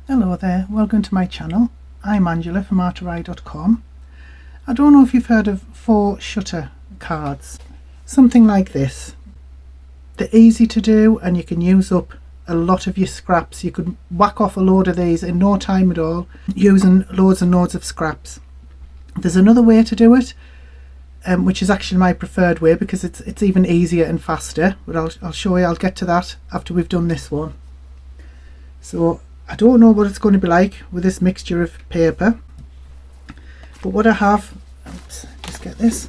Hello there, welcome to my channel. I'm Angela from artorai.com. I don't know if you've heard of Faux shutter cards. Something like this. They're easy to do and you can use up a lot of your scraps. You could whack off a load of these in no time at all using loads and loads of scraps. There's another way to do it, which is actually my preferred way because it's even easier and faster, but I'll show you. I'll get to that after we've done this one. So I don't know what it's going to be like with this mixture of paper, but what I have, just get this,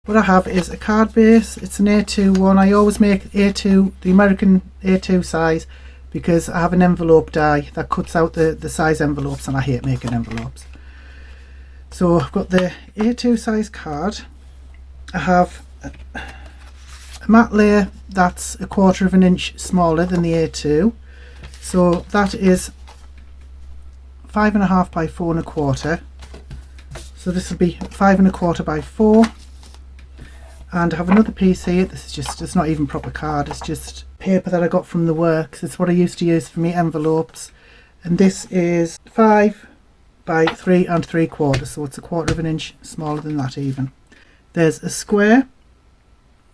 what I have is a card base. It's an A2 one. I always make A2, the American A2 size, because I have an envelope die that cuts out the size envelopes and I hate making envelopes. So I've got the A2 size card. I have a matte layer that's 1/4 inch smaller than the A2. So that is 5.5 by 4 1/4. So this will be 5 1/4 by 4. And I have another piece here. This is just, it's not even proper card, it's just paper that I got from the works. It's what I used to use for my envelopes. And this is 5 by 3 3/4. So it's 1/4 inch smaller than that even. There's a square.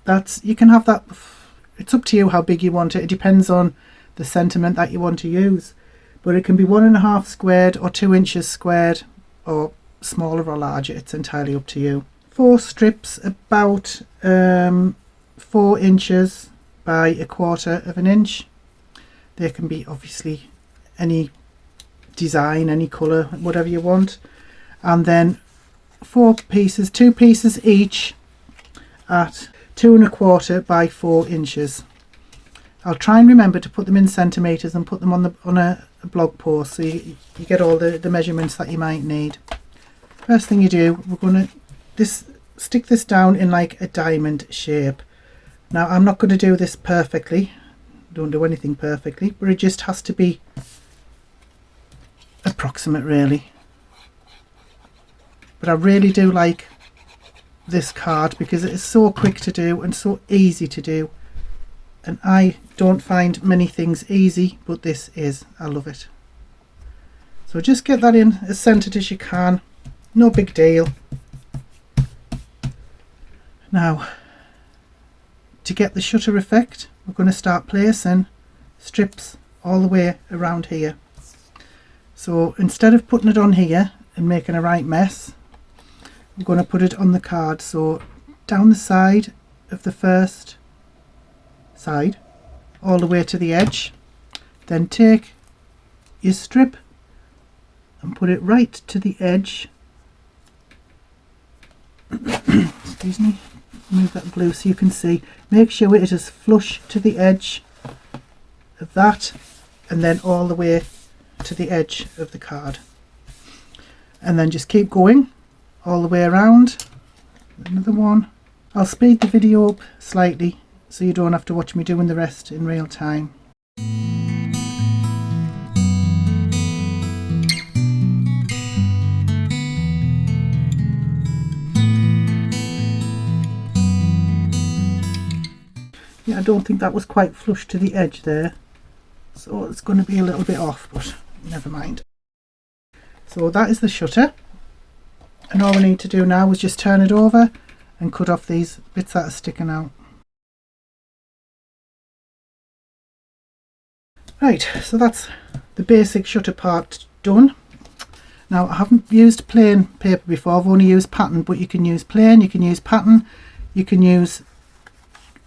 That's, you can have that, it's up to you how big you want it. It depends on the sentiment that you want to use, but it can be 1.5 squared or 2 inches squared, or smaller or larger. It's entirely up to you. 4 strips about 4 inches by 1/4 inch. They can be obviously any design, any colour, whatever you want. And then 4 pieces, 2 pieces each at 2 1/4 by 4 inches. I'll try and remember to put them in centimetres and put them on a blog post so you get all the measurements that you might need. First thing you do, we're going to stick this down in like a diamond shape. Now I'm not going to do this perfectly, don't do anything perfectly, but it just has to be approximate really. But I really do like this card because it is so quick to do and so easy to do. And I don't find many things easy, but this is. I love it. So just get that in as centered as you can. No big deal. Now, to get the shutter effect, we're going to start placing strips all the way around here. So instead of putting it on here and making a right mess, we're going to put it on the card. So down the side of the first side all the way to the edge, then take your strip and put it right to the edge. Excuse me, move that glue so you can see. Make sure it is flush to the edge of that and then all the way to the edge of the card, and then just keep going all the way around. Another one. I'll speed the video up slightly so you don't have to watch me doing the rest in real time. Yeah, I don't think that was quite flush to the edge there, so it's going to be a little bit off, but never mind. So that is the shutter, and all we need to do now is just turn it over and cut off these bits that are sticking out. Right, so that's the basic shutter part done. Now I haven't used plain paper before, I've only used pattern, but you can use plain, you can use pattern, you can use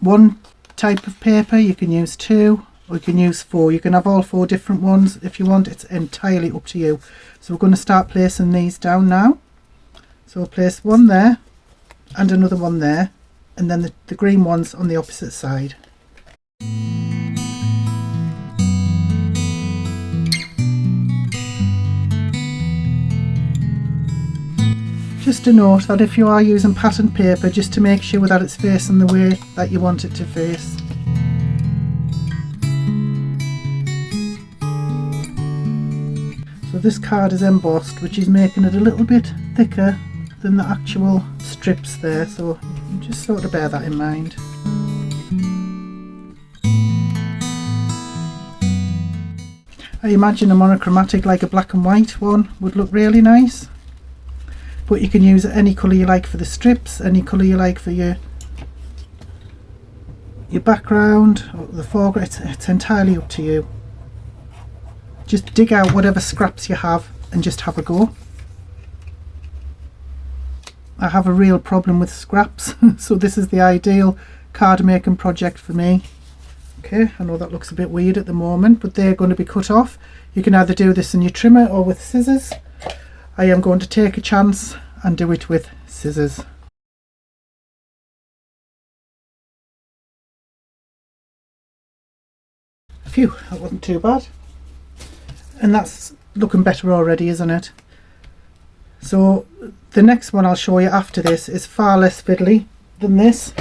one type of paper, you can use 2, or you can use 4. You can have all 4 different ones if you want, it's entirely up to you. So we're going to start placing these down now. So we'll place one there and another one there, and then the green ones on the opposite side. Just a note that if you are using patterned paper, just to make sure that it's facing the way that you want it to face. So this card is embossed, which is making it a little bit thicker than the actual strips there, so just sort of bear that in mind. I imagine a monochromatic like a black and white one would look really nice, but you can use any colour you like for the strips, any colour you like for your background or the foreground. It's entirely up to you. Just dig out whatever scraps you have and just have a go. I have a real problem with scraps, so this is the ideal card making project for me. Okay, I know that looks a bit weird at the moment, but they're going to be cut off. You can either do this in your trimmer or with scissors. I am going to take a chance and do it with scissors. Phew, that wasn't too bad. And that's looking better already, isn't it? So the next one I'll show you after this is far less fiddly than this.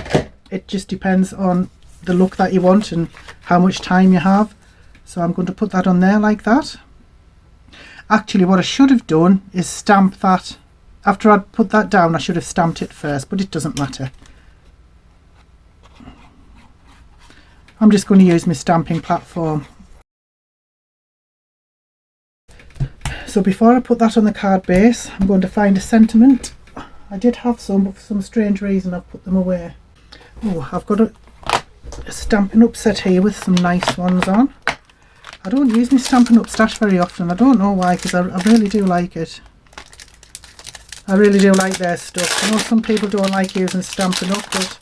It just depends on the look that you want and how much time you have. So I'm going to put that on there like that. Actually, what I should have done is stamp that. After I'd put that down, I should have stamped it first, but it doesn't matter. I'm just going to use my stamping platform. So before I put that on the card base, I'm going to find a sentiment. I did have some, but for some strange reason I've put them away. Oh, I've got a Stampin' Up set here with some nice ones on. I don't use my Stampin' Up stash very often. I don't know why, because I really do like it. I really do like their stuff. I know some people don't like using Stampin' Up, but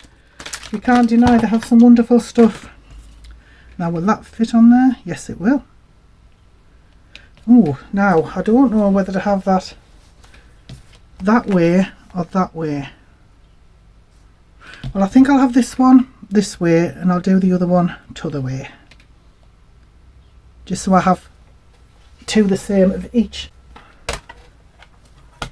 you can't deny they have some wonderful stuff. Now, will that fit on there? Yes, it will. Oh, now I don't know whether to have that way or that way. Well, I think I'll have this one this way and I'll do the other one t'other way, just so I have two the same of each. I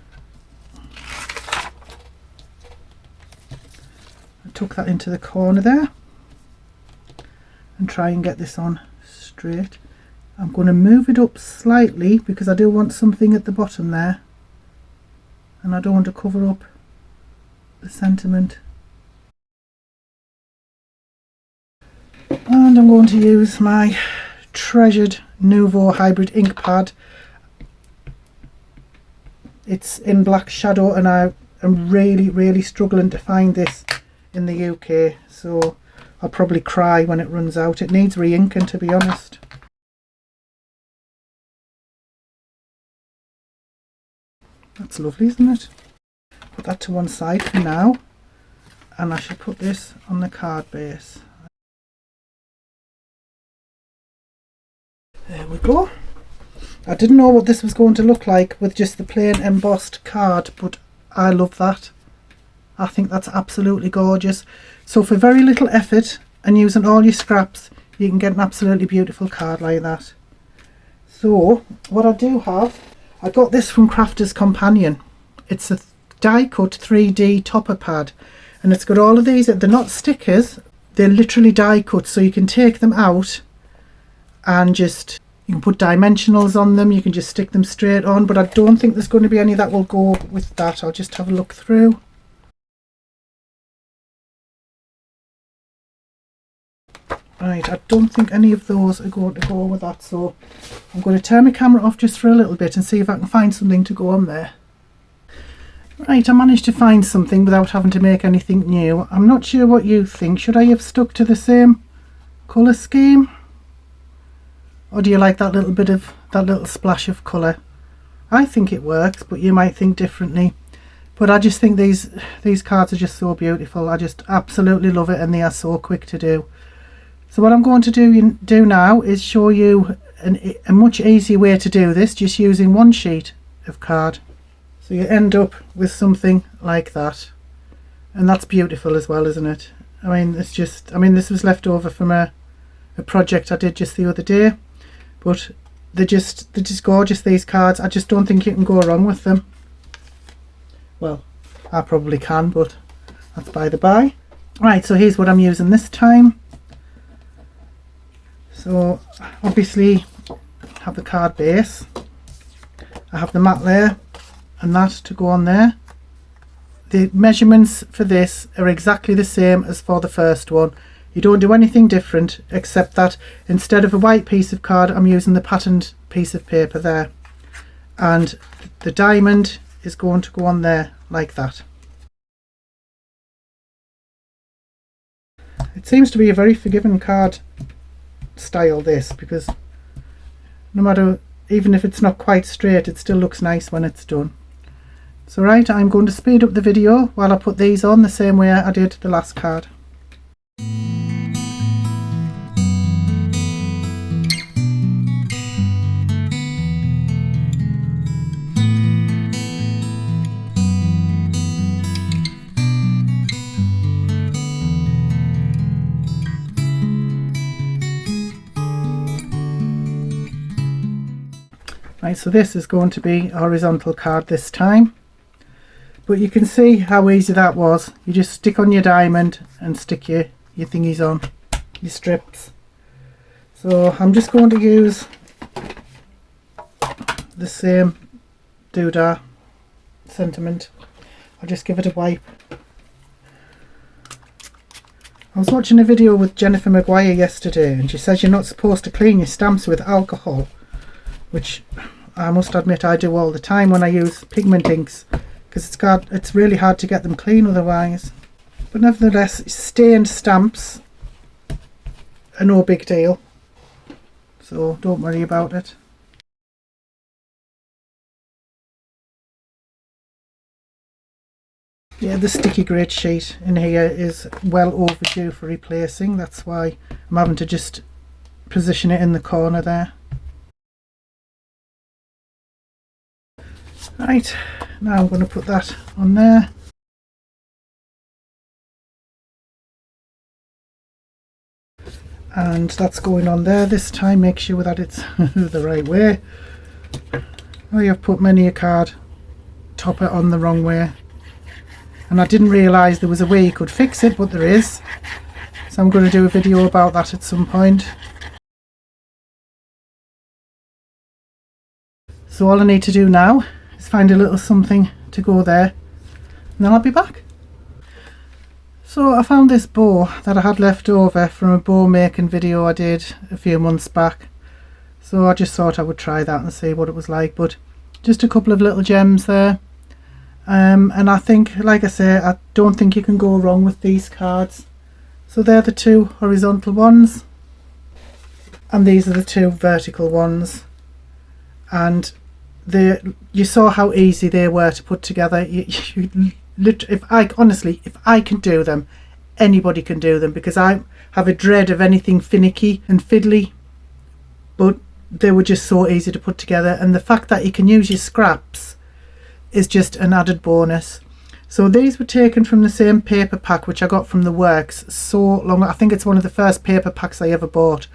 tuck that into the corner there and try and get this on straight. I'm going to move it up slightly because I do want something at the bottom there and I don't want to cover up the sentiment. And I'm going to use my treasured Nuvo hybrid ink pad. It's in black shadow and I am really struggling to find this in the UK, so I'll probably cry when it runs out. It needs re-inking, to be honest. That's lovely, isn't it? Put that to one side for now, and I should put this on the card base. There we go. I didn't know what this was going to look like with just the plain embossed card, but I love that. I think that's absolutely gorgeous. So for very little effort and using all your scraps, you can get an absolutely beautiful card like that. So what I do have, I got this from Crafter's Companion. It's a die cut 3D topper pad, and it's got all of these. They're not stickers, they're literally die cut, so you can take them out and just, you can put dimensionals on them, you can just stick them straight on, but I don't think there's going to be any that will go with that. I'll just have a look through. Right, I don't think any of those are going to go with that, so I'm going to turn my camera off just for a little bit and see if I can find something to go on there. Right, I managed to find something without having to make anything new. I'm not sure what you think. Should I have stuck to the same colour scheme? Or do you like that little bit of, that little splash of colour? I think it works, but you might think differently. But I just think these cards are just so beautiful. I just absolutely love it, and they are so quick to do. So what I'm going to do now is show you a much easier way to do this, just using one sheet of card. So you end up with something like that, and that's beautiful as well, isn't it? I mean, it's just, I mean, this was left over from a project I did just the other day, but they're just gorgeous, these cards. I just don't think you can go wrong with them. Well, I probably can, but that's by the by. Right, so here's what I'm using this time. So obviously I have the card base, I have the matte layer and that to go on there. The measurements for this are exactly the same as for the first one. You don't do anything different, except that instead of a white piece of card, I'm using the patterned piece of paper there, and the diamond is going to go on there like that. It seems to be a very forgiving card style, this, because no matter, even if it's not quite straight, it still looks nice when it's done. So right, I'm going to speed up the video while I put these on the same way I did the last card. Right, so this is going to be a horizontal card this time, but you can see how easy that was. You just stick on your diamond and stick your thingies on, your strips. So I'm just going to use the same doodah sentiment. I'll just give it a wipe. I was watching a video with Jennifer Maguire yesterday, and she says you're not supposed to clean your stamps with alcohol, which I must admit I do all the time when I use pigment inks, because it's really hard to get them clean otherwise. But nevertheless, stained stamps are no big deal, so don't worry about it. Yeah, the sticky grade sheet in here is well overdue for replacing. That's why I'm having to just position it in the corner there. Right, now I'm going to put that on there. And that's going on there this time. Make sure that it's the right way. Oh, you've put many a card topper on the wrong way. And I didn't realise there was a way you could fix it, but there is. So I'm going to do a video about that at some point. So all I need to do now is find a little something to go there, and then I'll be back. So I found this bow that I had left over from a bow making video I did a few months back. So I just thought I would try that and see what it was like, but just a couple of little gems there. And I think, like I say, I don't think you can go wrong with these cards. So they're the two horizontal ones, and these are the two vertical ones. And you saw how easy they were to put together. If I can do them, anybody can do them, because I have a dread of anything finicky and fiddly, but they were just so easy to put together, and the fact that you can use your scraps is just an added bonus. So these were taken from the same paper pack which I got from the works so long. I think it's one of the first paper packs I ever bought,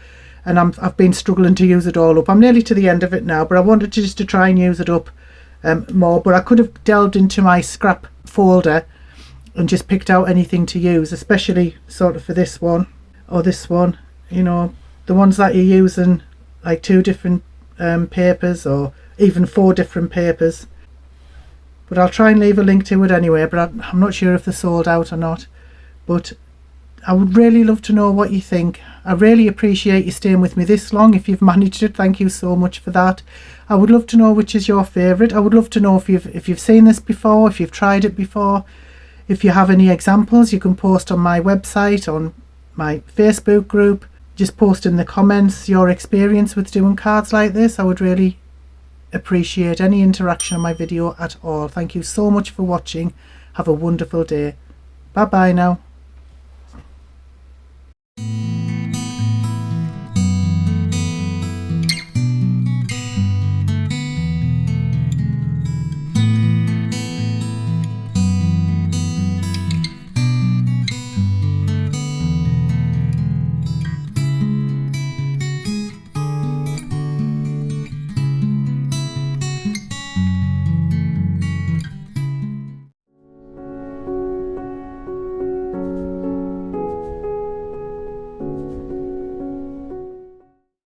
and I've been struggling to use it all up. I'm nearly to the end of it now, but I wanted to try and use it up more. But I could have delved into my scrap folder and just picked out anything to use, especially sort of for this one or this one, you know, the ones that you're using like 2 different papers or even 4 different papers. But I'll try and leave a link to it anyway, but I'm not sure if they're sold out or not. But I would really love to know what you think. I really appreciate you staying with me this long. If you've managed it, thank you so much for that. I would love to know which is your favourite. I would love to know if you've seen this before, if you've tried it before. If you have any examples, you can post on my website, on my Facebook group. Just post in the comments your experience with doing cards like this. I would really appreciate any interaction on my video at all. Thank you so much for watching. Have a wonderful day. Bye bye now.